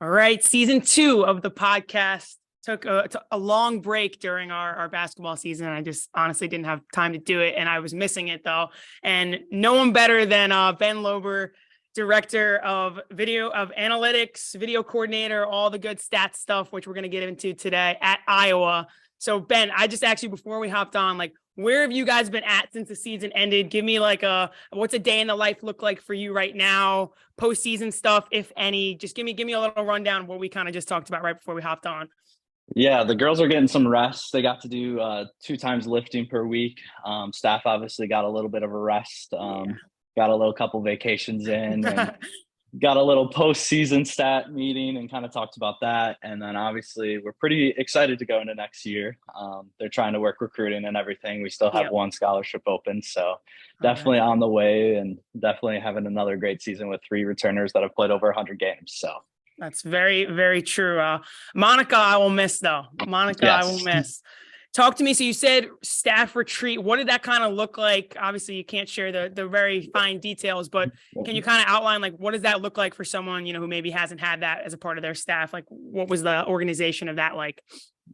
All right. Season 2 of the podcast took a long break during our basketball season. I just honestly didn't have time to do it. And I was missing it though. And no one better than Ben Lober, director of analytics, video coordinator, all the good stats stuff, which we're going to get into today at Iowa. So Ben, I just actually, before we hopped on, where have you guys been at since the season ended? Give me what's a day in the life look like for you right now? Postseason stuff, if any. Just give me a little rundown of what we kind of just talked about right before we hopped on. Yeah, the girls are getting some rest. They got to do 2 times lifting per week. Staff obviously got a little bit of a rest. Got a little couple vacations in and got a little postseason stat meeting and kind of talked about that. And then obviously we're pretty excited to go into next year. They're trying to work recruiting and everything. We still have one scholarship open. So definitely on the way and definitely having another great season with 3 returners that have played over 100 games. So that's very, very true. Monica, I will miss though. Monica, yes. I will miss. Talk to me. So you said staff retreat. What did that kind of look like? Obviously, you can't share the very fine details, but can you kind of outline what does that look like for someone, who maybe hasn't had that as a part of their staff? What was the organization of that like?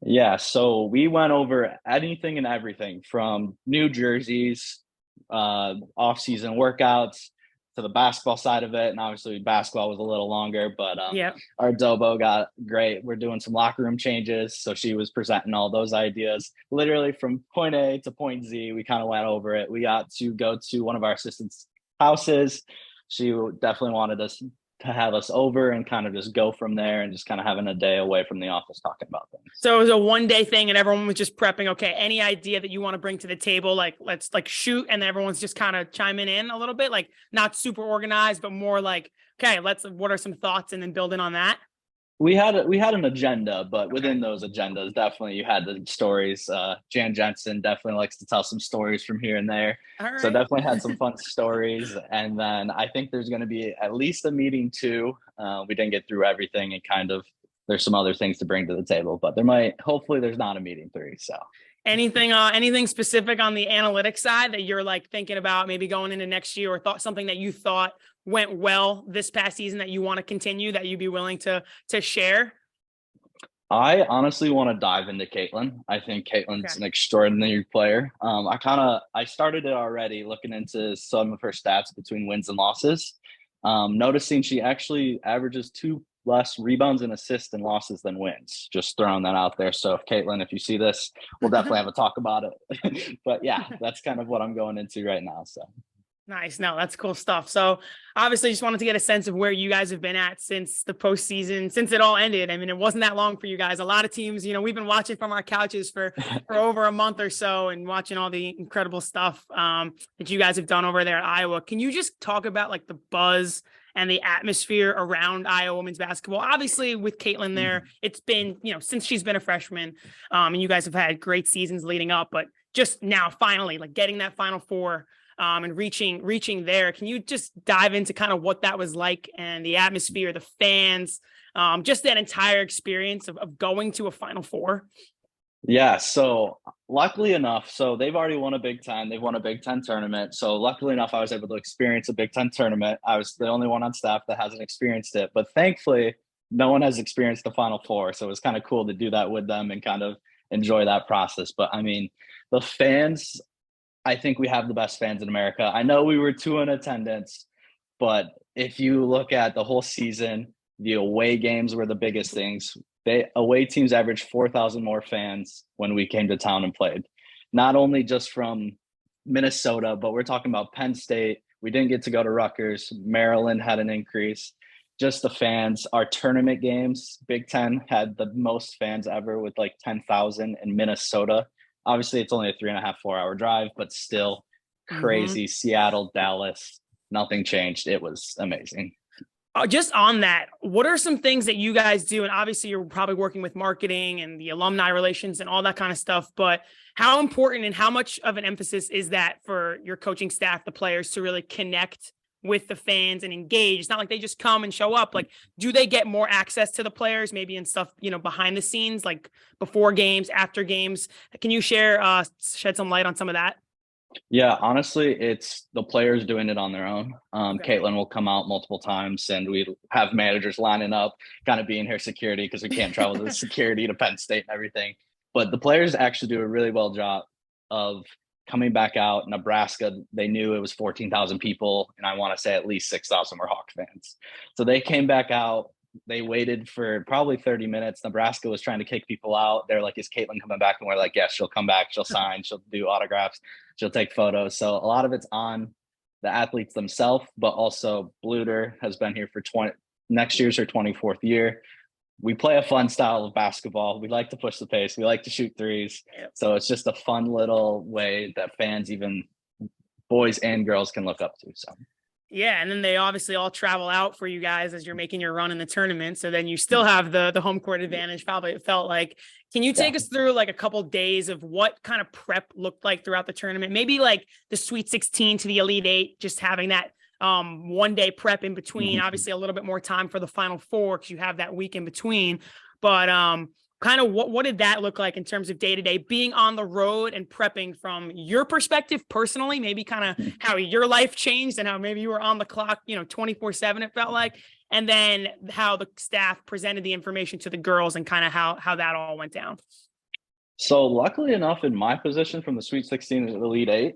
Yeah, so we went over anything and everything from new jerseys, off-season workouts, to the basketball side of it. And obviously basketball was a little longer, but our Dobo got great. We're doing some locker room changes. So she was presenting all those ideas literally from point A to point Z. We kind of went over it. We got to go to one of our assistants' houses. She definitely wanted us to have us over and kind of just go from there and just kind of having a day away from the office talking about things. So it was a one-day thing and everyone was just prepping. Okay, any idea that you want to bring to the table? Let's shoot, and then everyone's just kind of chiming in a little bit, not super organized, but more okay, what are some thoughts, and then building on that. We had an agenda, but within those agendas, definitely you had the stories. Jan Jensen definitely likes to tell some stories from here and there. Right. So definitely had some fun stories. And then I think there's going to be at least a meeting 2. We didn't get through everything and there's some other things to bring to the table, but hopefully there's not a meeting 3. So anything specific on the analytics side that you're thinking about maybe going into next year, or something that you thought went well this past season that you want to continue, that you'd be willing to share? I honestly want to dive into Caitlin. I think Caitlin's an extraordinary player. I started it already looking into some of her stats between wins and losses, noticing she actually averages 2 less rebounds and assists and losses than wins. Just throwing that out there. So Caitlin, if you see this, we'll definitely have a talk about it. But yeah, that's kind of what I'm going into right now. So nice. No, that's cool stuff. So obviously just wanted to get a sense of where you guys have been at since the postseason, since it all ended. I mean, it wasn't that long for you guys. A lot of teams, we've been watching from our couches for over a month or so and watching all the incredible stuff that you guys have done over there at Iowa. Can you just talk about the buzz and the atmosphere around Iowa women's basketball? Obviously with Caitlin there, it's been, since she's been a freshman, and you guys have had great seasons leading up, but just now finally getting that Final Four and reaching there. Can you just dive into kind of what that was like, and the atmosphere, the fans, just that entire experience of going to a Final Four? Yeah, so luckily enough, they've already won a Big Ten. They've won a Big Ten tournament. So luckily enough, I was able to experience a Big Ten tournament. I was the only one on staff that hasn't experienced it. But thankfully, no one has experienced the Final Four. So it was kind of cool to do that with them and kind of enjoy that process. But I mean, the fans, I think we have the best fans in America. I know we were 2 in attendance, but if you look at the whole season, the away games were the biggest things. Away teams averaged 4,000 more fans when we came to town and played. Not only just from Minnesota, but we're talking about Penn State. We didn't get to go to Rutgers. Maryland had an increase. Just the fans. Our tournament games, Big Ten had the most fans ever with 10,000 in Minnesota. Obviously, it's only a 3.5, 4-hour drive, but still crazy. Seattle, Dallas, nothing changed. It was amazing. Just on that, what are some things that you guys do? And obviously you're probably working with marketing and the alumni relations and all that kind of stuff, but how important and how much of an emphasis is that for your coaching staff, the players, to really connect with the fans and engage? It's not like they just come and show up. Do they get more access to the players, maybe in stuff, behind the scenes, before games, after games? Can you shed some light on some of that? Yeah, honestly, it's the players doing it on their own. Okay. Caitlin will come out multiple times, and we have managers lining up, kind of being her security because we can't travel the security to Penn State and everything. But the players actually do a really well job of coming back out. Nebraska, they knew it was 14,000 people, and I want to say at least 6,000 were Hawk fans. So they came back out. They waited for probably 30 minutes. Nebraska was trying to kick people out. They're like, "Is Caitlin coming back?" And we're like, "Yes, she'll come back. She'll sign. She'll do autographs. She'll take photos." So a lot of it's on the athletes themselves, but also Bluter has been here for 20, next year's her 24th year. We play a fun style of basketball. We like to push the pace. We like to shoot threes. Yep. So it's just a fun little way that fans, even boys and girls, can look up to. So Yeah, and then they obviously all travel out for you guys as you're making your run in the tournament. So then you still have the home court advantage. Probably it felt like. Can you take us through like a couple of days of what kind of prep looked like throughout the tournament? Maybe like the Sweet 16 to the Elite Eight, just having that 1 day prep in between. Obviously, a little bit more time for the Final Four because you have that week in between. But kind of what did that look like in terms of day to day being on the road and prepping from your perspective personally, maybe kind of how your life changed and how maybe you were on the clock, 24/7, it felt like, and then how the staff presented the information to the girls and kind of how that all went down. So luckily enough, in my position from the Sweet 16 to the Elite Eight,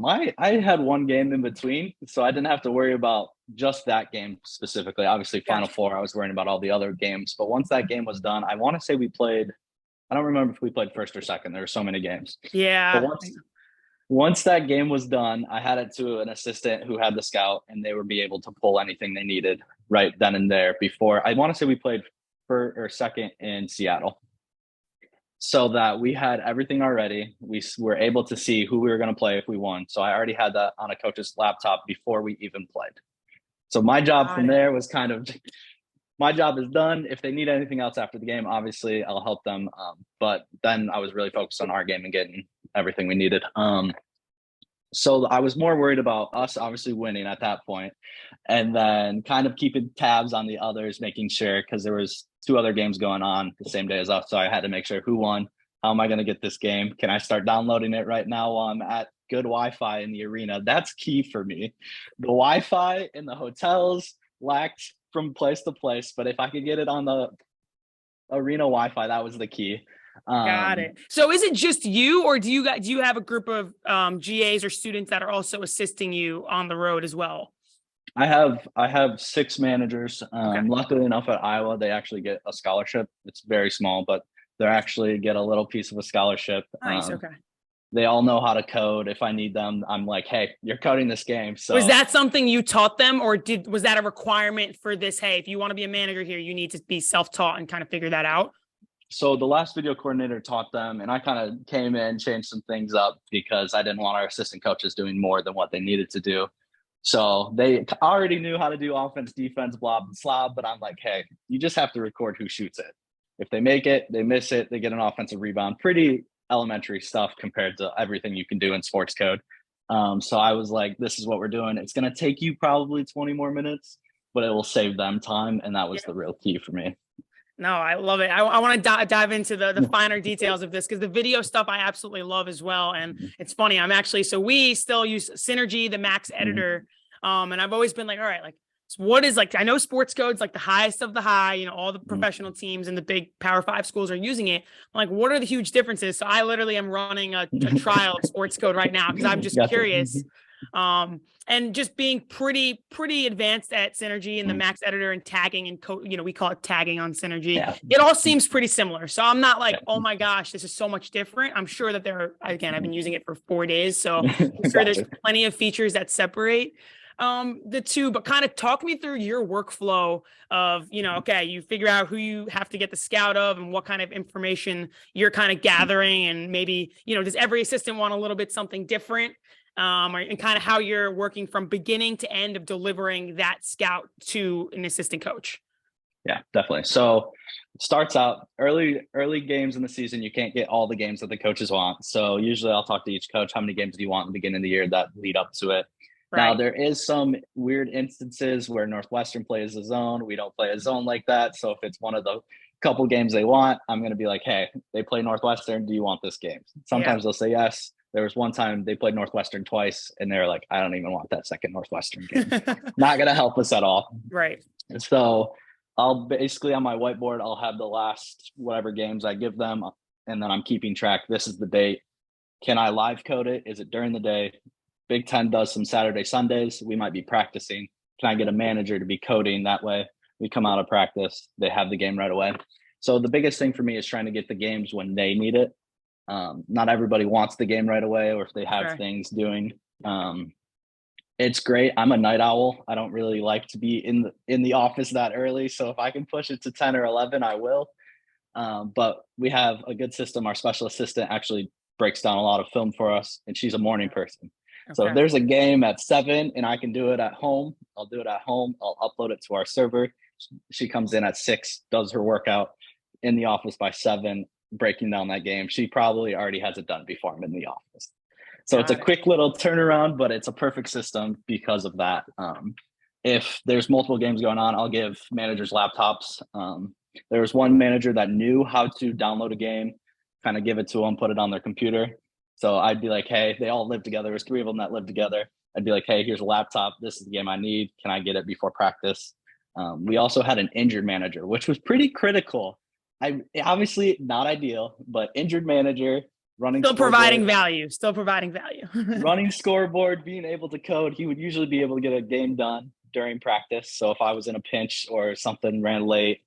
I had one game in between, so I didn't have to worry about just that game specifically. Obviously, Final Gotcha. Four, I was worrying about all the other games. But once that game was done, I want to say we played. I don't remember if we played first or second. There were so many games. But Yeah. once that game was done, I had it to an assistant who had the scout, and they would be able to pull anything they needed right then and there. Before I want to say we played first or second in Seattle, so that we had everything already. We were able to see who we were going to play if we won. So I already had that on a coach's laptop before we even played. So my job Got from it. there was kind of my job is done. If they need anything else after the game, obviously I'll help them. But then I was really focused on our game and getting everything we needed. So I was more worried about us obviously winning at that point, and then kind of keeping tabs on the others, making sure, because there was two other games going on the same day as us. So I had to make sure who won. How am I going to get this game? Can I start downloading it right now while I'm at good Wi-Fi in the arena? That's key for me. The Wi-Fi in the hotels lacked from place to place, but if I could get it on the arena Wi-Fi, that was the key. Got it. So is it just you, or do you have a group of GAs or students that are also assisting you on the road as well? I have six managers. Okay. Luckily enough, at Iowa, they actually get a scholarship. It's very small, but they actually get a little piece of a scholarship. Nice. Okay. They all know how to code. If I need them, I'm like, "Hey, you're coding this game." So Was that something you taught them, or was that a requirement for this? Hey, if you want to be a manager here, you need to be self-taught and kind of figure that out. so the last video coordinator taught them, and I kind of came in, changed some things up because I didn't want our assistant coaches doing more than what they needed to do. So they already knew how to do offense, defense, blah, blah, blah. But I'm like, hey, you just have to record who shoots it. If they make it, they miss it, they get an offensive rebound. Pretty elementary stuff compared to everything you can do in sports code. So I was like, this is what we're doing. It's going to take you probably 20 more minutes, but it will save them time. And that was the real key for me. No, I love it. I want to dive into the finer details of this because the video stuff I absolutely love as well. And it's funny. So we still use Synergy, the Max editor. And I've always been like, all right, like what is like, I know sports code's like the highest of the high, all the professional teams and the big Power 5 schools are using it. I'm like, what are the huge differences? So I literally am running a trial of sports code right now because I'm just curious. And just being pretty advanced at Synergy and the Max editor and tagging and we call it tagging on Synergy. Yeah. It all seems pretty similar. So I'm not like, oh my gosh, this is so much different. I'm sure that I've been using it for 4 days. So I'm sure there's plenty of features that separate the two, but kind of talk me through your workflow of, okay, you figure out who you have to get the scout of and what kind of information you're kind of gathering. And maybe, does every assistant want a little bit something different? And kind of how you're working from beginning to end of delivering that scout to an assistant coach. Yeah, definitely. So it starts out early games in the season. You can't get all the games that the coaches want. So usually I'll talk to each coach. How many games do you want in the beginning of the year that lead up to it? Right. Now, there is some weird instances where Northwestern plays a zone. We don't play a zone like that. So if it's one of the couple games they want, I'm going to be like, hey, they play Northwestern. Do you want this game? Sometimes they'll say yes. There was one time they played Northwestern twice, and they were like, I don't even want that second Northwestern game. Not going to help us at all. Right. And so I'll basically on my whiteboard, I'll have the last whatever games I give them, and then I'm keeping track. This is the date. Can I live code it? Is it during the day? Big Ten does some Saturday, Sundays. We might be practicing. Can I get a manager to be coding? That way we come out of practice, they have the game right away. So the biggest thing for me is trying to get the games when they need it. Not everybody wants the game right away, or if they have things doing. It's great. I'm a night owl. I don't really like to be in the office that early. So if I can push it to 10 or 11, I will. But we have a good system. Our special assistant actually breaks down a lot of film for us, and she's a morning person. So if there's a game at 7 and I can do it at home, I'll do it at home. I'll upload it to our server. She comes in at 6, does her workout in the office by 7, breaking down that game. She probably already has it done before I'm in the office. So it's a quick little turnaround, but it's a perfect system because of that. If there's multiple games going on, I'll give managers laptops. There was one manager that knew how to download a game, kind of give it to them, put it on their computer. So I'd be like, hey, they all live together. There's 3 of them that live together. I'd be like, hey, here's a laptop. This is the game I need. Can I get it before practice? We also had an injured manager, which was pretty critical. Obviously not ideal, but injured manager, running still providing value. Running scoreboard, being able to code. He would usually be able to get a game done during practice. So if I was in a pinch or something ran late,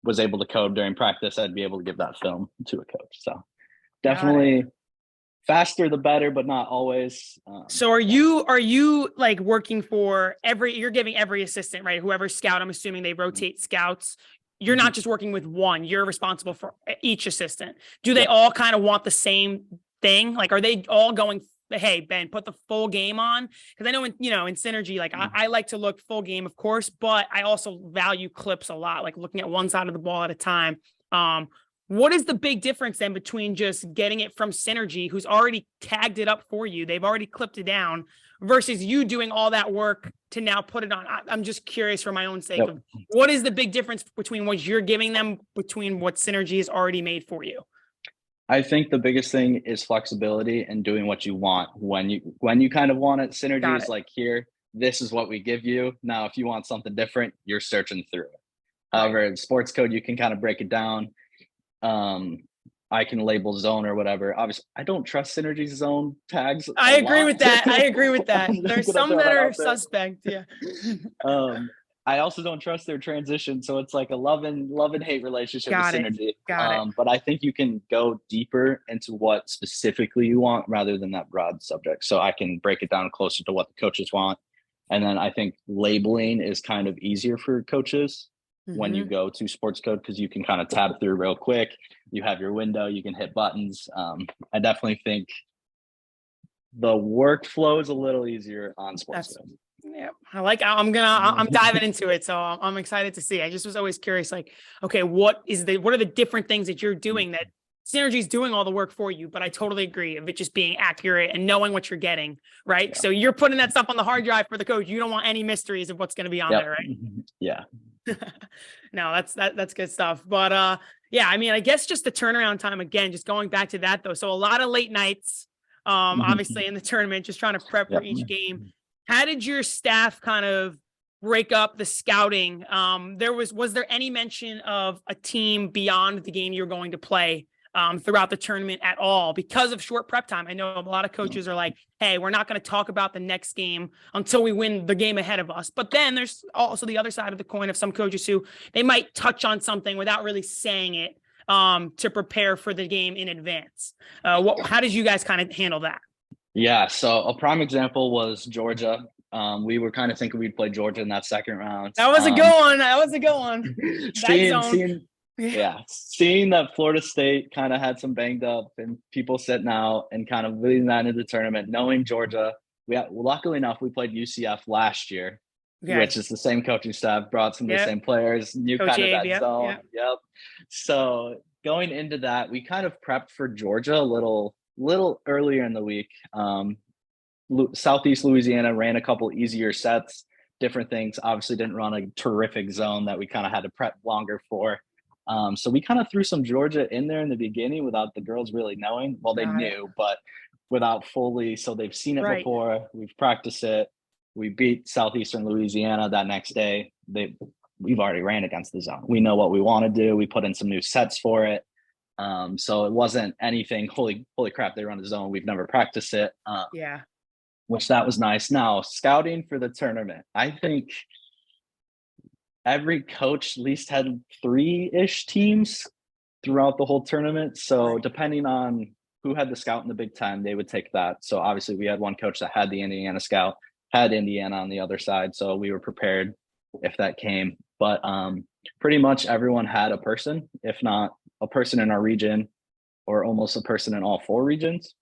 was able to code during practice, I'd be able to give that film to a coach. So definitely faster the better, but not always. So are you like working for you're giving every assistant, right? Whoever's scout, I'm assuming they rotate scouts. You're not just working with one, you're responsible for each assistant. Do they all kind of want the same thing? Like, are they all going, hey, Ben, put the full game on? Because I know in Synergy, like I like to look full game, of course, but I also value clips a lot, like looking at one side of the ball at a time. What is the big difference then between just getting it from Synergy, who's already tagged it up for you, they've already clipped it down, versus you doing all that work to now put it on? I'm just curious for my own sake of what is the big difference between what you're giving them between what Synergy has already made for you? I think the biggest thing is flexibility and doing what you want when you kind of want it. Synergy is like, here, this is what we give you. Now, if you want something different, you're searching through it. However, in sports code, you can kind of break it down. I can label zone or whatever. Obviously, I don't trust Synergy's zone tags. I agree with that. There's some that are suspect. Yeah. I also don't trust their transition. So it's like a love and hate relationship with Synergy. Got it. But I think you can go deeper into what specifically you want rather than that broad subject. So I can break it down closer to what the coaches want. And then I think labeling is kind of easier for coaches when you go to sports code, because you can kind of tab through real quick. You have your window, you can hit buttons. I definitely think the workflow is a little easier on sports code. Yeah, I'm diving into it. So I'm excited to see. I just was always curious, like, okay, what are the different things that you're doing that Synergy is doing all the work for you? But I totally agree of it just being accurate and knowing what you're getting, right? Yeah. So you're putting that stuff on the hard drive for the coach. You don't want any mysteries of what's going to be on there, right? Yeah. No, that's good stuff. But yeah, I mean, I guess just the turnaround time, again, just going back to that though. So a lot of late nights, obviously in the tournament, just trying to prep for each game. How did your staff kind of break up the scouting? Was there any mention of a team beyond the game you're going to play throughout the tournament at all because of short prep time? I know a lot of coaches are like, hey, we're not going to talk about the next game until we win the game ahead of us. But then there's also the other side of the coin of some coaches who they might touch on something without really saying it to prepare for the game in advance. How did you guys kind of handle that? Yeah, so a prime example was Georgia. We were kind of thinking we'd play Georgia in that second round. That was a good one. Seeing that Florida State kind of had some banged up and people sitting out and kind of leading that into the tournament, knowing Georgia, luckily enough, we played UCF last year, which is the same coaching staff, brought some of the same players, knew Coach kind of that zone. Yep. So going into that, we kind of prepped for Georgia a little earlier in the week. Southeast Louisiana ran a couple easier sets, different things. Obviously didn't run a terrific zone that we kind of had to prep longer for. So we kind of threw some Georgia in there in the beginning without the girls really knowing. Well, they knew, but without fully. So they've seen it Right. before. We've practiced it. We beat Southeastern Louisiana that next day. We've already ran against the zone. We know what we want to do. We put in some new sets for it. So it wasn't anything, holy crap, they run the zone. We've never practiced it. Yeah. Which that was nice. Now, scouting for the tournament, I think every coach at least had 3-ish teams throughout the whole tournament. So Right. depending on who had the scout in the Big Ten, they would take that. So obviously we had one coach that had the Indiana scout, had Indiana on the other side. So we were prepared if that came. But pretty much everyone had a person, if not a person in our region or almost a person in all 4 regions.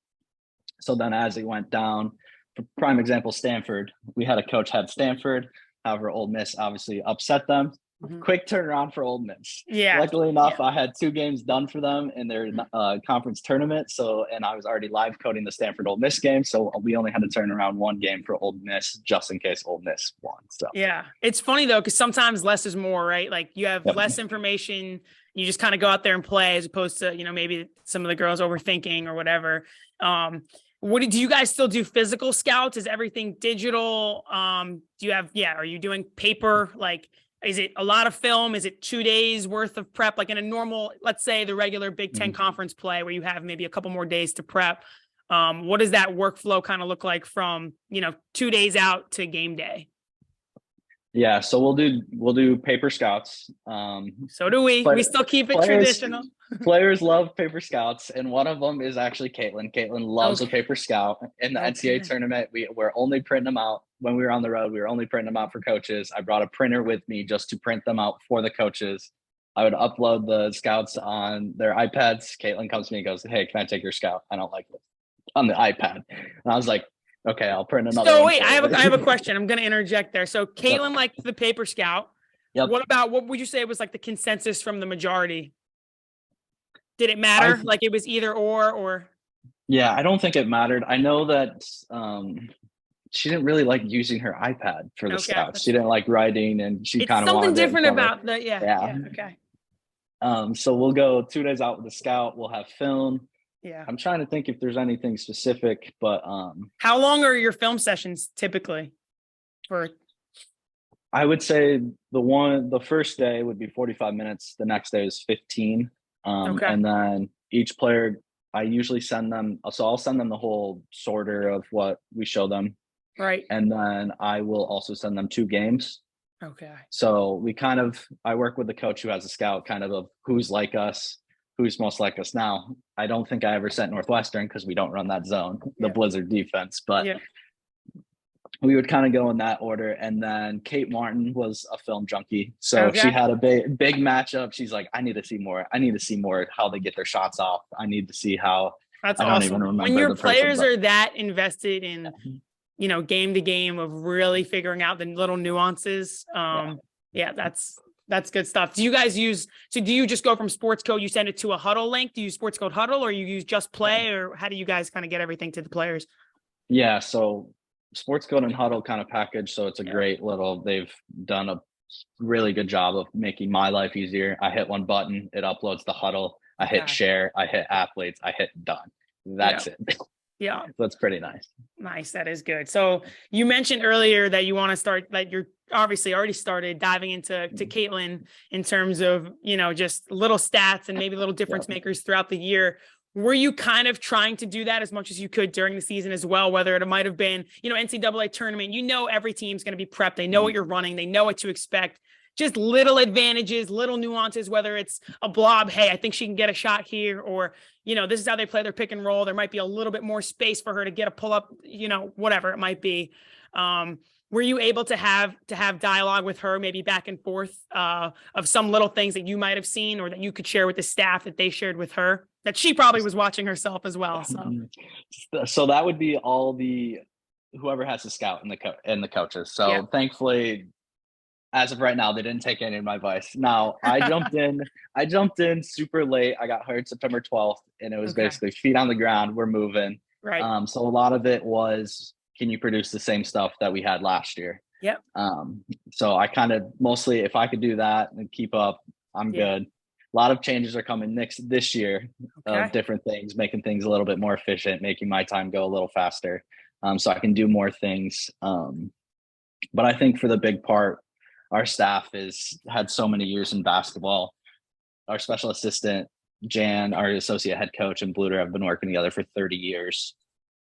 So then as it went down, for prime example, Stanford, we had a coach had Stanford. However, Ole Miss obviously upset them. Mhm. Quick turnaround for Ole Miss. Yeah. Luckily enough, Yeah. I had 2 games done for them in their conference tournament. So, and I was already live coding the Stanford Ole Miss game. So we only had to turn around 1 game for Ole Miss just in case Ole Miss won. So Yeah. It's funny though, because sometimes less is more, right? Like you have yep. less information. You just kind of go out there and play as opposed to, maybe some of the girls overthinking or whatever. Do you guys still do physical scouts? Is everything digital? Do you have, are you doing paper? Like, is it a lot of film? Is it 2 days worth of prep? Like in a normal, let's say the regular Big Ten conference play where you have maybe a couple more days to prep. What does that workflow kind of look like from, 2 days out to game day? Yeah, so we'll do paper scouts. So do we. We still keep it traditional. Players love paper scouts, and one of them is actually Caitlin. Caitlin loves a paper scout. In the NCAA tournament, we're only printing them out when we were on the road. We were only printing them out for coaches. I brought a printer with me just to print them out for the coaches. I would upload the scouts on their iPads. Caitlin comes to me and goes, "Hey, can I take your scout? I don't like it." On the iPad. And I was like, okay, I'll print another one. So wait, I have a question. I'm going to interject there. So Caitlin liked the paper scout. Yep. What would you say was like the consensus from the majority? Did it matter? Like it was either or? Yeah, I don't think it mattered. I know that she didn't really like using her iPad for the scouts. She didn't like writing, and she kind of wanted something different about the yeah. Okay. So we'll go 2 days out with the scout. We'll have film. Yeah. I'm trying to think if there's anything specific, but how long are your film sessions typically? I would say the first day would be 45 minutes. The next day is 15. And then each player, I usually send them. So I'll send them the whole sorter of what we show them. Right. And then I will also send them 2 games. Okay. So I work with the coach who has a scout kind of who's like us, who's most like us now. I don't think I ever sent Northwestern because we don't run that zone, the Blizzard defense, but we would kind of go in that order. And then Kate Martin was a film junkie. So she had a big matchup. She's like, I need to see more. I need to see more how they get their shots off. I need to see how. That's I awesome. Don't even remember when your players are that invested in, game to game of really figuring out the little nuances. That's good stuff. Do you guys do you just go from Sports Code, you send it to a Huddle link? Do you use Sports Code Huddle, or you use Just Play, or how do you guys kind of get everything to the players? Yeah. So Sports Code and Huddle kind of package. So it's a great they've done a really good job of making my life easier. I hit one button, it uploads the Huddle. I hit share, I hit athletes, I hit done. That's it. Yeah. That's pretty nice. Nice. That is good. So you mentioned earlier that you want to start, like you're obviously already started diving into Caitlin in terms of, just little stats and maybe little difference makers throughout the year. Were you kind of trying to do that as much as you could during the season as well? Whether it might have been, NCAA tournament, every team's going to be prepped. They know what you're running. They know what to expect. Just little advantages, little nuances, whether it's a blob, hey, I think she can get a shot here, or, this is how they play their pick and roll. There might be a little bit more space for her to get a pull up, whatever it might be. Were you able to have dialogue with her, maybe back and forth of some little things that you might have seen or that you could share with the staff that they shared with her, that she probably was watching herself as well? So that would be whoever has the scout and the coaches. So thankfully, as of right now, they didn't take any of my advice. Now I jumped in super late. I got hired September 12th, and it was basically feet on the ground. We're moving. Right. So a lot of it was, can you produce the same stuff that we had last year? Yep. So I kind of mostly, if I could do that and keep up, I'm good. a lot of changes are coming this year of Okay. different things, making things a little bit more efficient, making my time go a little faster, so I can do more things. But I think for the big part, our staff is had so many years in basketball. Our special assistant, Jan, our associate head coach, and Bluter have been working together for 30 years.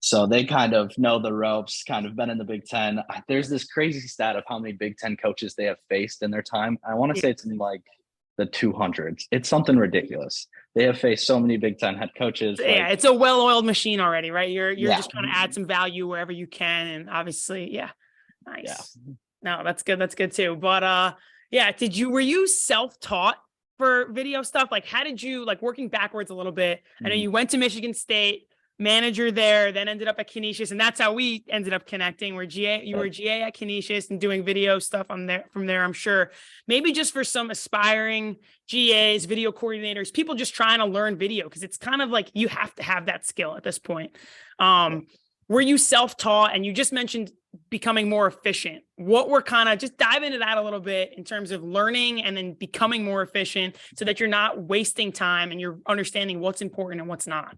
So they kind of know the ropes, kind of been in the Big Ten. There's this crazy stat of how many Big Ten coaches they have faced in their time. I want to Yeah. say it's in like the 200s. It's something ridiculous. They have faced so many Big Ten head coaches. Yeah, Like, it's a well-oiled machine already, right? You're yeah, just trying to add some value wherever you can, and obviously, yeah, yeah. nice. No, that's good. That's good too. But yeah, were you self-taught for video stuff? Like, how did you, like, working backwards a little bit? I know Mhm. you went to Michigan State, manager there, then ended up at Canisius, and that's how we ended up connecting. You were GA at Canisius and doing video stuff on there from there, I'm sure. Maybe just for some aspiring GAs, video coordinators, people just trying to learn video, because it's kind of like you have to have that skill at this point. Were you self-taught? And you just mentioned becoming more efficient. What were kind of, just dive into that a little bit in terms of learning and then becoming more efficient so that you're not wasting time and you're understanding what's important and what's not.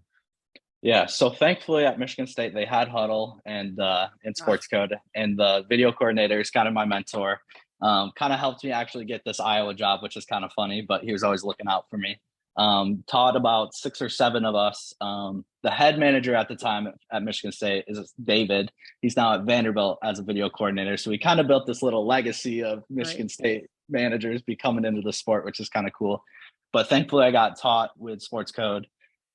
Yeah, so thankfully at Michigan State they had Huddle and in sports code, and the video coordinator is kind of my mentor. Kind of helped me actually get this Iowa job, which is kind of funny, but he was always looking out for me. Taught about 6 or 7 of us. The head manager at the time at Michigan State is David. He's now at Vanderbilt as a video coordinator. So we kind of built this little legacy of Michigan State managers becoming into the sport, which is kind of cool. But thankfully I got taught with sports code,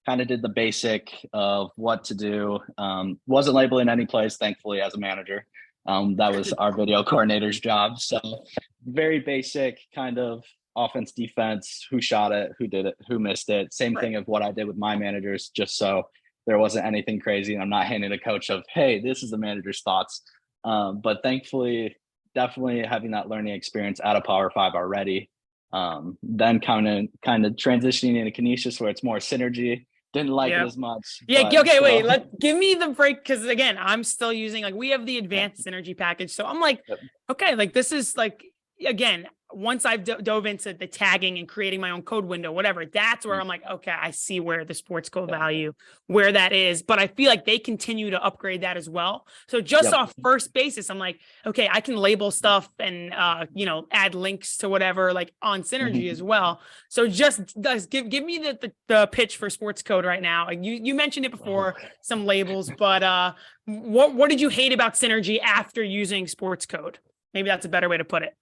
kind of did the basic of what to do. Wasn't labeling any plays, thankfully, as a manager. That was our video coordinator's job. So very basic kind of offense, defense, who shot it, who did it, who missed it. Same thing of what I did with my managers, just so there wasn't anything crazy. And I'm not handing a coach of, hey, this is the manager's thoughts. But thankfully, definitely having that learning experience at a Power 5 already. Then kind of transitioning into Canisius, where it's more synergy. Didn't like it as much. Yeah. Okay. Still. Wait. Give me the break, because again, I'm still using, like, we have the advanced synergy package, so I'm like, okay, like this is like, again, once I've dove into the tagging and creating my own code window, whatever, that's where I'm like, okay, I see where the sports code value, where that is. But I feel like they continue to upgrade that as well. So just off first basis, I'm like, okay, I can label stuff and, add links to whatever, like on synergy as well. So just give me the pitch for sports code right now. Like you mentioned it before, some labels, but what did you hate about synergy after using sports code? Maybe that's a better way to put it.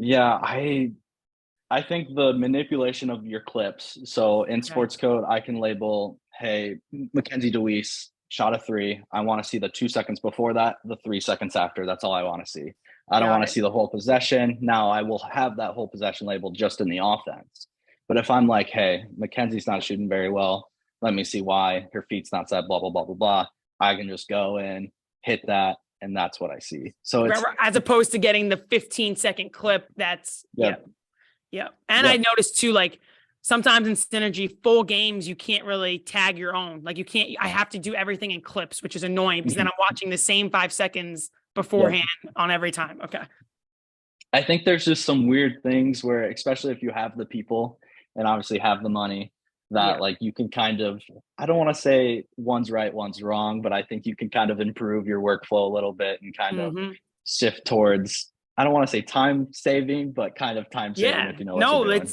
Yeah, I think the manipulation of your clips. So in sports code, I can label, hey, Mackenzie DeWeese shot a 3. I want to see the 2 seconds before that, the 3 seconds after. That's all I want to see. I don't want to see the whole possession. Now I will have that whole possession labeled just in the offense. But if I'm like, hey, Mackenzie's not shooting very well, let me see why. Her feet's not set, blah, blah, blah, blah, blah. I can just go in, hit that, and that's what I see. So it's as opposed to getting the 15-second clip. That's yeah. And I noticed too, like sometimes in synergy, full games, you can't really tag your own. Like I have to do everything in clips, which is annoying because then I'm watching the same 5 seconds beforehand on every time. Okay. I think there's just some weird things where, especially if you have the people and obviously have the money, that like you can kind of, I don't want to say one's right, one's wrong, but I think you can kind of improve your workflow a little bit and kind of shift towards, I don't want to say time saving, but kind of time saving, if you know what you're doing.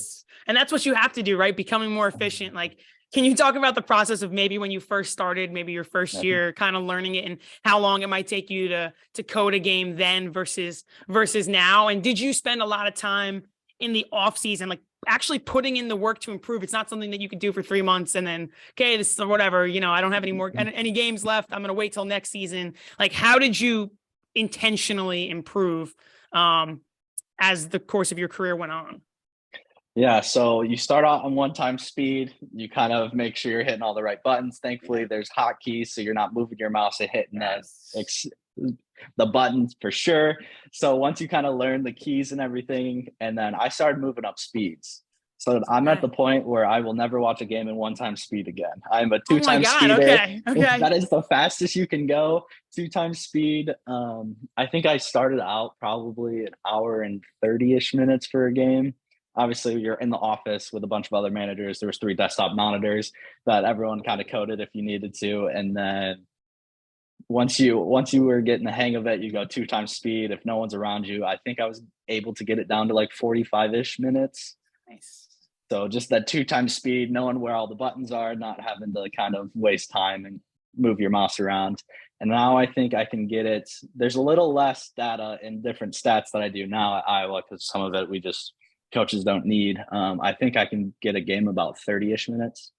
And that's what you have to do, right? Becoming more efficient. Like, can you talk about the process of maybe when you first started, maybe your first year, kind of learning it, and how long it might take you to code a game then versus now? And did you spend a lot of time in the off season, like actually putting in the work to improve? It's not something that you could do for 3 months and then, okay, this is whatever, I don't have any games left, I'm going to wait till next season. Like, how did you intentionally improve as the course of your career went on? Yeah, so you start out on 1 time speed. You kind of make sure you're hitting all the right buttons. Thankfully, there's hotkeys, so you're not moving your mouse and hitting the buttons for sure. So once you kind of learn the keys and everything, and then I started moving up speeds. So I'm at the point where I will never watch a game in 1 time speed again. I'm a 2 time speeder. Okay. That is the fastest you can go. 2 time speed. I think I started out probably an hour and 30-ish minutes for a game. obviously you're in the office with a bunch of other managers. There was 3 desktop monitors that everyone kind of coded if you needed to. And then once you were getting the hang of it, you go 2 times speed. If no one's around you, I think I was able to get it down to like 45-ish minutes. Nice. So just that 2 times speed, knowing where all the buttons are, not having to kind of waste time and move your mouse around. And now I think I can get it. There's a little less data and different stats that I do now at Iowa, because some of it we just coaches don't need. I think I can get a game about 30-ish minutes.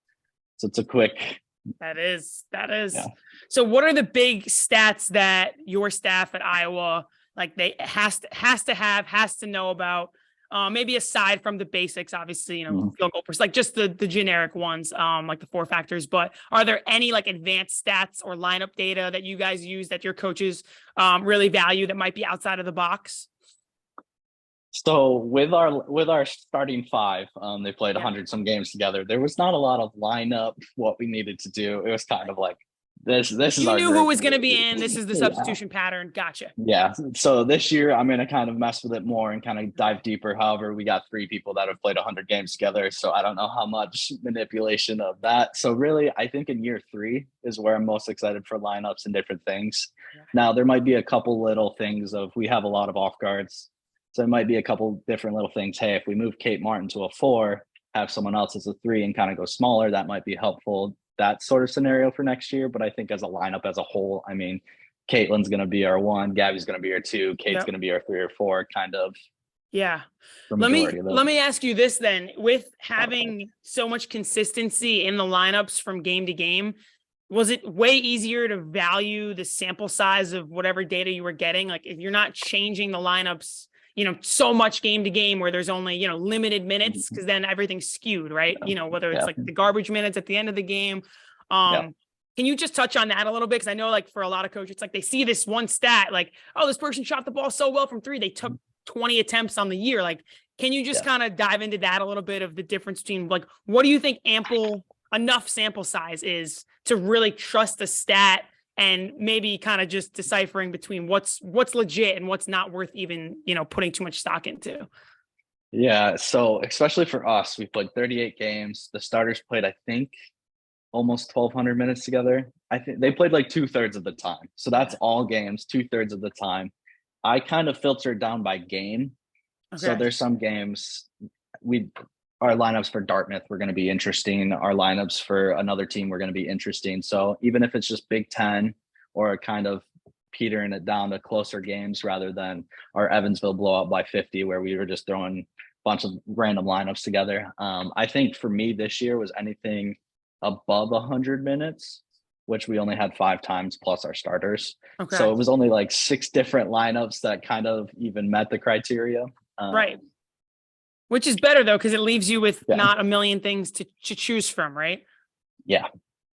So it's a quick. That is. Yeah. So what are the big stats that your staff at Iowa, like they has to know about? Maybe aside from the basics, obviously, field goal like just the generic ones, like the 4 factors, but are there any like advanced stats or lineup data that you guys use that your coaches really value that might be outside of the box? So with our starting 5, they played 100 some games together. There was not a lot of lineup, what we needed to do. It was kind of like, this is you our knew group. who was going to be in. This is the substitution pattern. Gotcha. Yeah. So this year I'm going to kind of mess with it more and kind of dive deeper. However, we got 3 people that have played 100 games together. So I don't know how much manipulation of that. So really, I think in year 3 is where I'm most excited for lineups and different things. Now, there might be a couple little things of, we have a lot of off guards. So it might be a couple different little things. Hey, if we move Kate Martin to a 4, have someone else as a 3 and kind of go smaller, that might be helpful. That sort of scenario for next year. But I think as a lineup as a whole, I mean, Caitlin's going to be our 1, Gabby's going to be our 2, Kate's going to be our 3 or 4, kind of. Yeah. Let me ask you this then. With having so much consistency in the lineups from game to game, was it way easier to value the sample size of whatever data you were getting? Like if you're not changing the lineups, so much game to game where there's only, limited minutes, because then everything's skewed, right? Whether it's like the garbage minutes at the end of the game. Can you just touch on that a little bit? Because I know like for a lot of coaches, it's like they see this one stat, like, oh, this person shot the ball so well from 3, they took 20 attempts on the year. Like, can you just kind of dive into that a little bit of the difference between like, what do you think enough sample size is to really trust a stat, and maybe kind of just deciphering between what's legit and what's not worth even, putting too much stock into? Yeah. So especially for us, we played 38 games. The starters played, I think, almost 1,200 minutes together. I think they played like 2/3 of the time. So that's all games, 2/3 of the time. I kind of filtered down by game. Okay. So there's some games our lineups for Dartmouth were going to be interesting. Our lineups for another team were going to be interesting. So even if it's just Big Ten or kind of petering it down to closer games rather than our Evansville blowout by 50, where we were just throwing a bunch of random lineups together. I think for me this year was anything above 100 minutes, which we only had 5 times plus our starters. Okay. So it was only like 6 different lineups that kind of even met the criteria. Right. Which is better though, because it leaves you with not a million things to choose from, right? Yeah.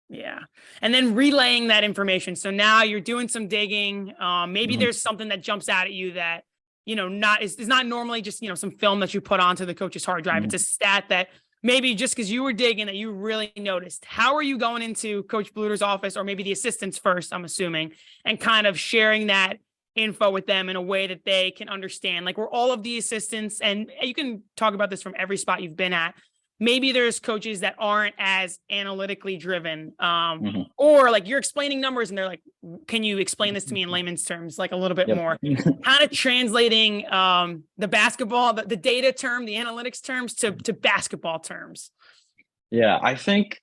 Yeah. And then relaying that information. So now you're doing some digging. Maybe there's something that jumps out at you that, is not normally just, some film that you put onto the coach's hard drive. It's a stat that maybe just because you were digging that you really noticed. How are you going into Coach Bluter's office, or maybe the assistants first, I'm assuming, and kind of sharing that info with them in a way that they can understand? Like, we're all of the assistants, and you can talk about this from every spot you've been at. Maybe there's coaches that aren't as analytically driven, or like you're explaining numbers and they're like, can you explain this to me in layman's terms, like a little bit more? Kind of translating the basketball, the data term, the analytics terms to basketball terms. Yeah, I think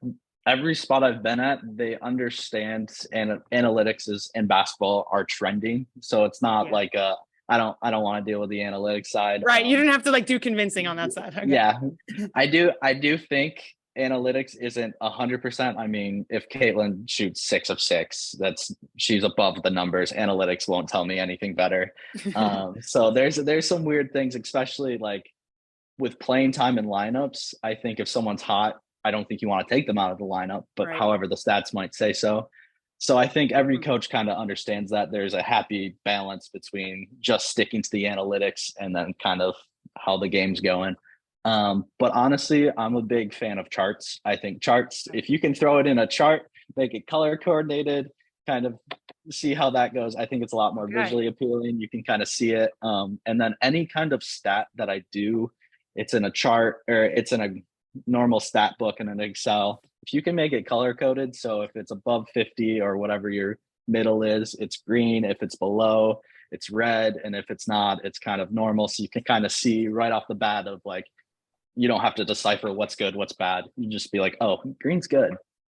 every spot I've been at, they understand analytics and basketball are trending. So it's not like I don't want to deal with the analytics side. Right. You didn't have to like do convincing on that side. Okay. Yeah, I do think analytics isn't 100%. I mean, if Caitlin shoots 6 of 6, she's above the numbers. Analytics won't tell me anything better. So there's some weird things, especially like with playing time and lineups. I think if someone's hot, I don't think you want to take them out of the lineup, but however the stats might say so. So I think every coach kind of understands that there's a happy balance between just sticking to the analytics and then kind of how the game's going. But honestly, I'm a big fan of charts. I think charts, if you can throw it in a chart, make it color coordinated, kind of see how that goes. I think it's a lot more visually appealing. You can kind of see it. And then any kind of stat that I do it's in a chart or it's in a normal stat book in an Excel. If you can make it color coded, so if it's above 50 or whatever your middle is, it's green. If it's below, it's red. And if it's not, it's kind of normal. So you can kind of see right off the bat of like, you don't have to decipher what's good, what's bad. You just be like, oh, green's good.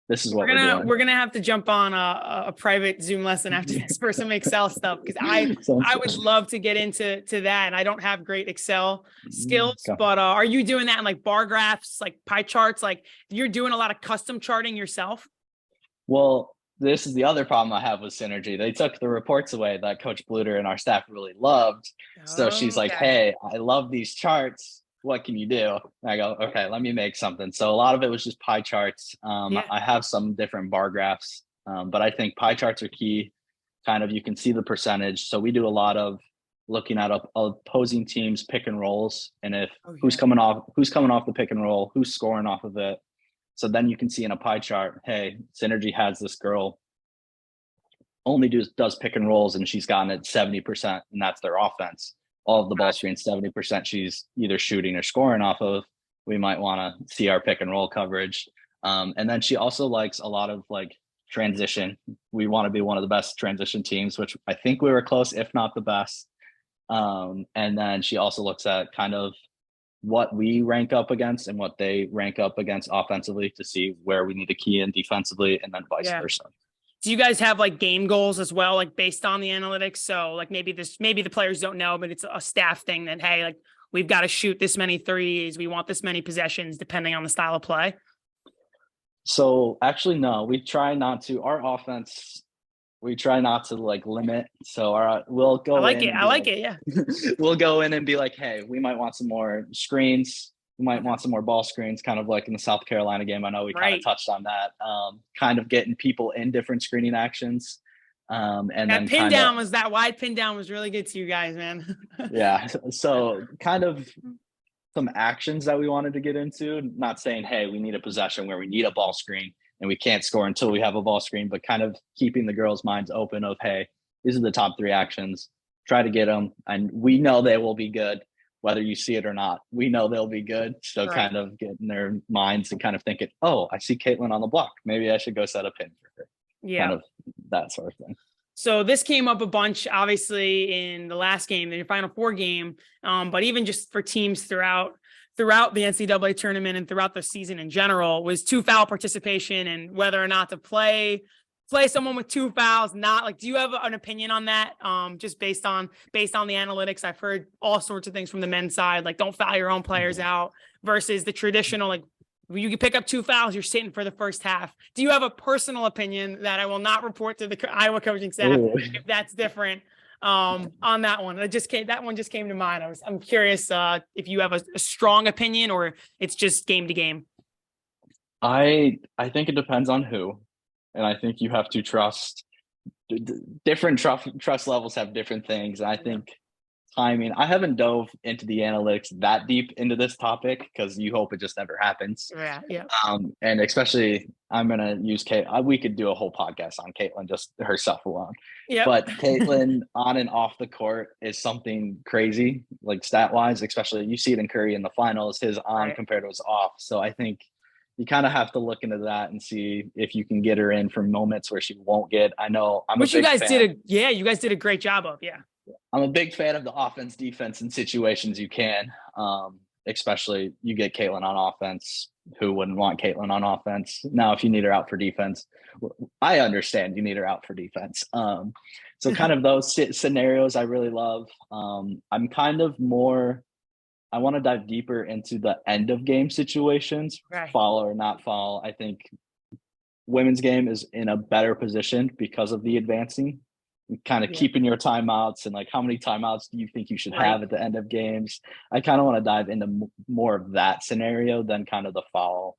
This is what we're doing. We're gonna have to jump on a private Zoom lesson after this for some Excel stuff, because I would love to get into that, and I don't have great Excel skills. But are you doing that in like bar graphs, like pie charts? Like you're doing a lot of custom charting yourself? Well, this is the other problem I have with Synergy. They took the reports away that Coach Bluter and our staff really loved. So she's like, hey, I love these charts. What can you do? And I go, okay, let me make something. So a lot of it was just pie charts. I have some different bar graphs, but I think pie charts are key. Kind of, you can see the percentage. So we do a lot of looking at opposing teams pick and rolls, and if who's coming off the pick and roll, who's scoring off of it. So then you can see in a pie chart, hey, Synergy has this girl only does pick and rolls, and she's gotten it 70%, and that's their offense. All of the ball screens, 70% she's either shooting or scoring off of. We might want to see our pick and roll coverage. And then she also likes a lot of like transition. We want to be one of the best transition teams, which I think we were close, if not the best. And then she also looks at kind of what we rank up against and what they rank up against offensively to see where we need to key in defensively, and then vice versa. Do you guys have like game goals as well, like based on the analytics? So like maybe the players don't know, but it's a staff thing that, hey, like we've got to shoot this many threes. We want this many possessions depending on the style of play. So actually, no, we try not to. Our offense, we try not to like limit. So we'll go. I like it. Yeah. We'll go in and be like, hey, we might want some more screens. We might want some more ball screens, kind of like in the South Carolina game. I know we kind of touched on that, kind of getting people in different screening actions. And that wide pin down was really good to you guys, man. Yeah. So kind of some actions that we wanted to get into, not saying, hey, we need a possession where we need a ball screen and we can't score until we have a ball screen, but kind of keeping the girls' minds open of, hey, these are the top 3 actions. Try to get them. And we know they will be good. Whether you see it or not, we know they'll be good. So kind of getting their minds and kind of thinking, oh, I see Caitlin on the block. Maybe I should go set a pin for her. Yeah. Kind of that sort of thing. So this came up a bunch, obviously, in the last game, in your Final Four game, but even just for teams throughout the NCAA tournament and throughout the season in general, was 2 foul participation and whether or not to play someone with 2 fouls, not like, do you have an opinion on that? Just based on the analytics, I've heard all sorts of things from the men's side, like don't foul your own players out versus the traditional, like you can pick up 2 fouls, you're sitting for the first half. Do you have a personal opinion that I will not report to the Iowa coaching staff if that's different on that one? That one just came to mind. I'm curious if you have a strong opinion or it's just game to game. I think it depends on who. And I think you have to trust. Different trust levels have different things. And I think timing, I haven't dove into the analytics that deep into this topic because you hope it just never happens. Yeah. And especially, I'm going to use Kate. We could do a whole podcast on Caitlin, just herself alone. Yeah. But Caitlin on and off the court is something crazy, like stat wise, especially you see it in Curry in the finals, his on compared to his off. So I think you kind of have to look into that and see if you can get her in for moments where she won't get. I know you guys did a great job of. Yeah. I'm a big fan of the offense, defense, and situations you can. Especially you get Caitlin on offense. Who wouldn't want Caitlin on offense? Now, if you need her out for defense, I understand you need her out for defense. So kind of those scenarios I really love. I'm kind of more. I want to dive deeper into the end of game situations, foul or not foul. I think women's game is in a better position because of the advancing, kind of keeping your timeouts and like how many timeouts do you think you should have at the end of games? I kind of want to dive into more of that scenario than kind of the foul.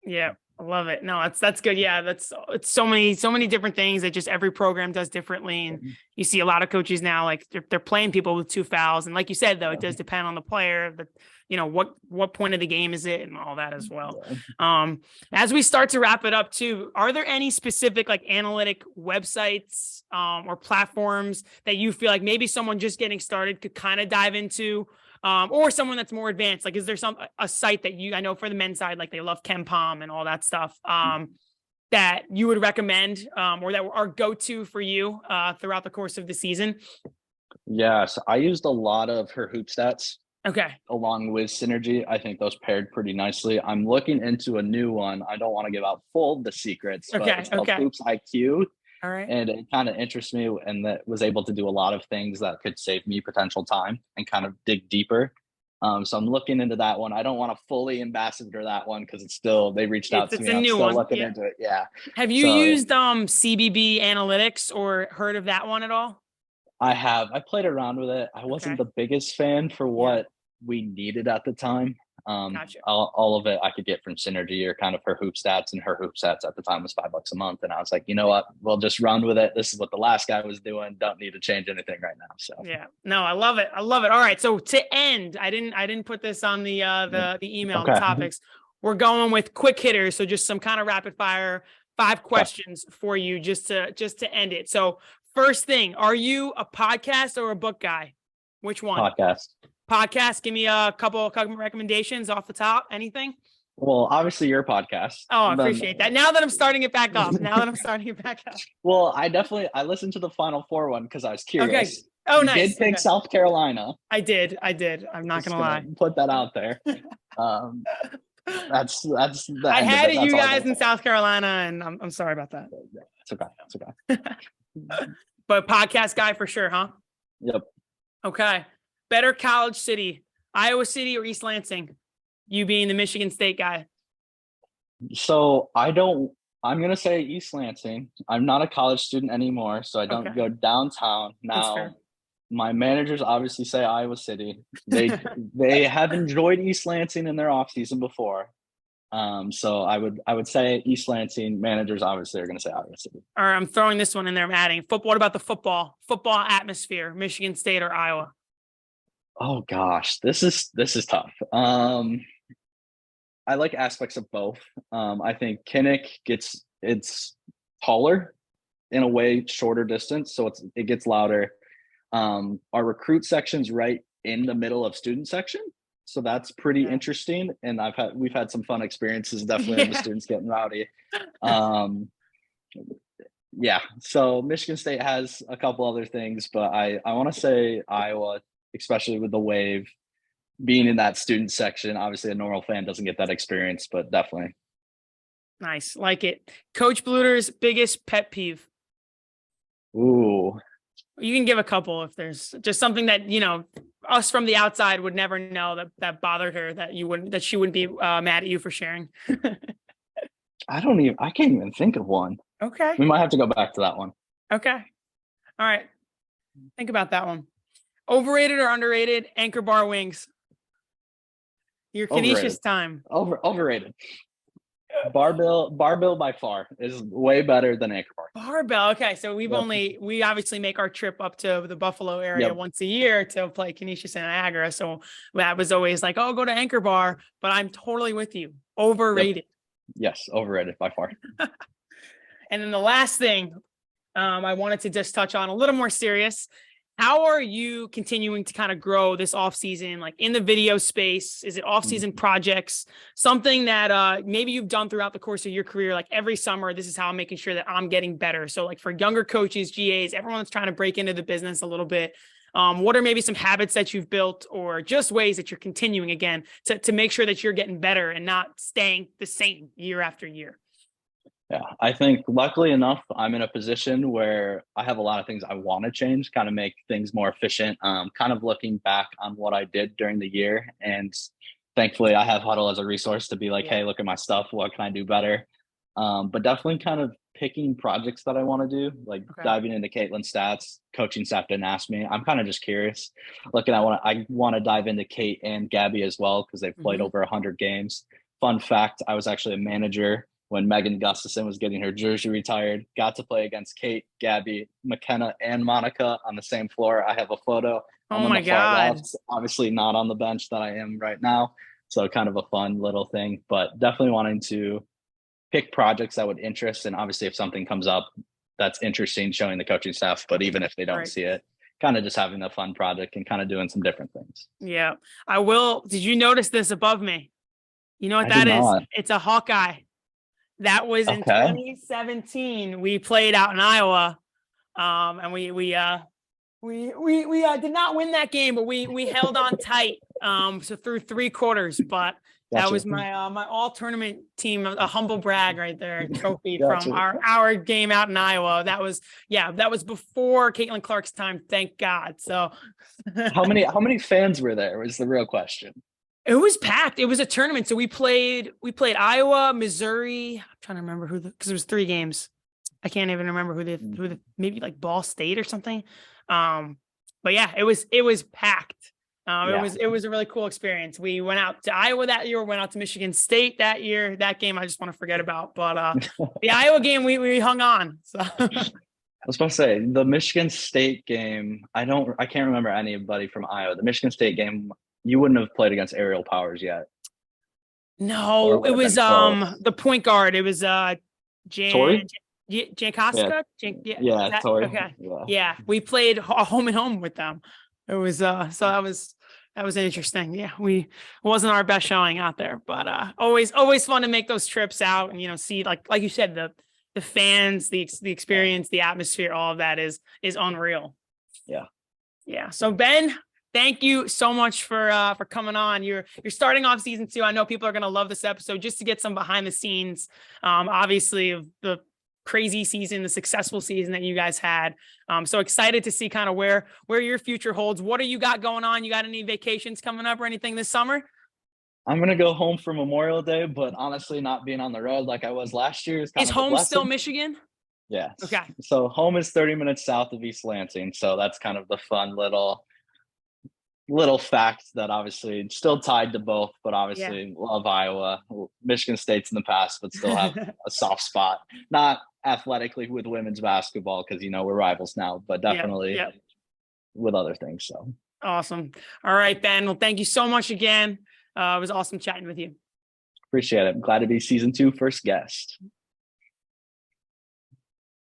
Yeah. I love it. No, that's good. Yeah. It's so many different things that just every program does differently. And you see a lot of coaches now, like they're playing people with 2 fouls. And like you said, though, it does depend on the player, but what point of the game is it and all that as well. As we start to wrap it up too, are there any specific like analytic websites or platforms that you feel like maybe someone just getting started could kind of dive into or someone that's more advanced? Like, is there a site that I know for the men's side, like they love Ken Palm and all that stuff, that you would recommend, or that are go-to for you throughout the course of the season? Yes, I used a lot of her hoop stats Okay. along with Synergy. I think those paired pretty nicely. I'm looking into a new one. I don't want to give out full the secrets, but Okay. it's called Okay. Hoops IQ. All right. And it kind of interests me, and that was able to do a lot of things that could save me potential time and kind of dig deeper. So I'm looking into that one. I don't want to fully ambassador that one because they reached out to It's me. a I'm new still one. looking Yeah. into it. Yeah. Have you So used CBB Analytics or heard of that one at all? I have. I played around with it. I wasn't Okay. the biggest fan for Yeah. what we needed at the time. Gotcha. All of it I could get from Synergy or kind of her hoop stats, and her hoop stats at the time was $5 a month. And I was like, you know what? We'll just run with it. This is what the last guy was doing. Don't need to change anything right now. So Yeah. No, I love it. I love it. All right. So to end, I didn't put this on the email, the okay. topics. We're going with quick hitters. So just some kind of rapid fire, 5 questions for you just to end it. So first thing, are you a podcast or a book guy? Which one? Podcast. Give me a couple recommendations off the top. Anything? Well, obviously your podcast. Oh, I appreciate that. Now that I'm starting it back up. Well, I listened to the Final Four one because I was curious. Okay. Oh, you nice. did pick South Carolina. I did. I'm not gonna lie. Put that out there. That's the I end had of it. it, you guys in South Carolina, and I'm sorry about that. It's okay. But podcast guy for sure, huh? Yep. Okay. Better college city, Iowa City or East Lansing? You being the Michigan State guy. So I'm going to say East Lansing. I'm not a college student anymore, so I don't go downtown. Now, my managers obviously say Iowa City. They have enjoyed East Lansing in their offseason before. So I would say East Lansing. Managers obviously are going to say Iowa City. All right, I'm throwing this one in there. I'm adding football. What about the football atmosphere? Michigan State or Iowa? Oh gosh, this is tough. I like aspects of both. I think Kinnick it's taller in a way, shorter distance, so it gets louder. Our recruit section's right in the middle of student section, so that's pretty interesting. And we've had some fun experiences definitely with the students getting rowdy. Yeah, so Michigan State has a couple other things, but I want to say Iowa, especially with the wave being in that student section. Obviously a normal fan doesn't get that experience, but definitely. Nice. Like it. Coach Bluter's biggest pet peeve. Ooh. You can give a couple if there's just something that, us from the outside would never know that bothered her, that she wouldn't be mad at you for sharing. I can't even think of one. Okay. We might have to go back to that one. Okay. All right. Think about that one. Overrated or underrated Anchor Bar wings? Your Canisius time. Overrated. Barbell by far is way better than Anchor Bar. Barbell. Okay. So we obviously make our trip up to the Buffalo area once a year to play Canisius and Niagara. So that was always like, oh, go to Anchor Bar, but I'm totally with you. Overrated. Yep. Yes. Overrated by far. And then the last thing I wanted to just touch on, a little more serious. How are you continuing to kind of grow this off season, like in the video space? Is it off season projects, something that maybe you've done throughout the course of your career? Like every summer, this is how I'm making sure that I'm getting better. So like for younger coaches, GAs, everyone that's trying to break into the business a little bit. What are maybe some habits that you've built or just ways that you're continuing again to make sure that you're getting better and not staying the same year after year? Yeah, I think luckily enough, I'm in a position where I have a lot of things I want to change, kind of make things more efficient, kind of looking back on what I did during the year. And thankfully I have Huddle as a resource to be like, hey, look at my stuff. What can I do better? But definitely kind of picking projects that I want to do, like diving into Caitlin's stats. Coaching staff didn't ask me. I'm kind of just curious. I want to dive into Kate and Gabby as well because they've played over 100 games. Fun fact, I was actually a manager when Megan Gustafson was getting her jersey retired. Got to play against Kate, Gabby, McKenna, and Monica on the same floor. I have a photo. Oh my God. Left, obviously not on the bench that I am right now. So kind of a fun little thing, but definitely wanting to pick projects that would interest. And obviously if something comes up that's interesting, showing the coaching staff, but even if they don't see it, kind of just having a fun project and kind of doing some different things. Yeah. I will. Did you notice this above me? You know what I did that is? not. It's a Hawkeye. That was in Okay. 2017. We played out in Iowa. And we did not win that game, but we held on tight. So through 3 quarters, but that Gotcha. was my all tournament team, a humble brag right there, trophy from Gotcha. our game out in Iowa. That was before Caitlin Clark's time, thank God. So How many fans were there was the real question. it was packed. It was a tournament. So we played Iowa, Missouri. I'm trying to remember because it was 3 games. I can't even remember who the maybe like Ball State or something. But yeah, it was packed. It was a really cool experience. We went out to Iowa that year, went out to Michigan State that year. That game I just want to forget about. But the Iowa game we hung on. So I was supposed to say the Michigan State game. I can't remember anybody from Iowa. The Michigan State game, you wouldn't have played against aerial powers yet. no, it was the point guard. It was Tori? Jankoska? Yeah, Tori. Okay. Yeah, we played a home and home with them. It was so that was interesting. Yeah, it wasn't our best showing out there, but always fun to make those trips out and see like you said the fans, the experience, the atmosphere, all of that is unreal. Yeah. So Ben, thank you so much for coming on. You're starting off season 2. I know people are going to love this episode just to get some behind the scenes, obviously of the crazy season, the successful season that you guys had. So excited to see kind of where your future holds. What do you got going on? You got any vacations coming up or anything this summer? I'm gonna go home for Memorial Day, but honestly, not being on the road like I was last year is kind of a home blessing. Still Michigan? Yeah. Okay. So home is 30 minutes south of East Lansing. So that's kind of the fun little fact that obviously still tied to both, but obviously love Iowa. Michigan State's in the past, but still have a soft spot. Not athletically with women's basketball because we're rivals now, but definitely with other things. So awesome. All right, Ben. Well, thank you so much again. It was awesome chatting with you. Appreciate it. I'm glad to be season 2 first guest.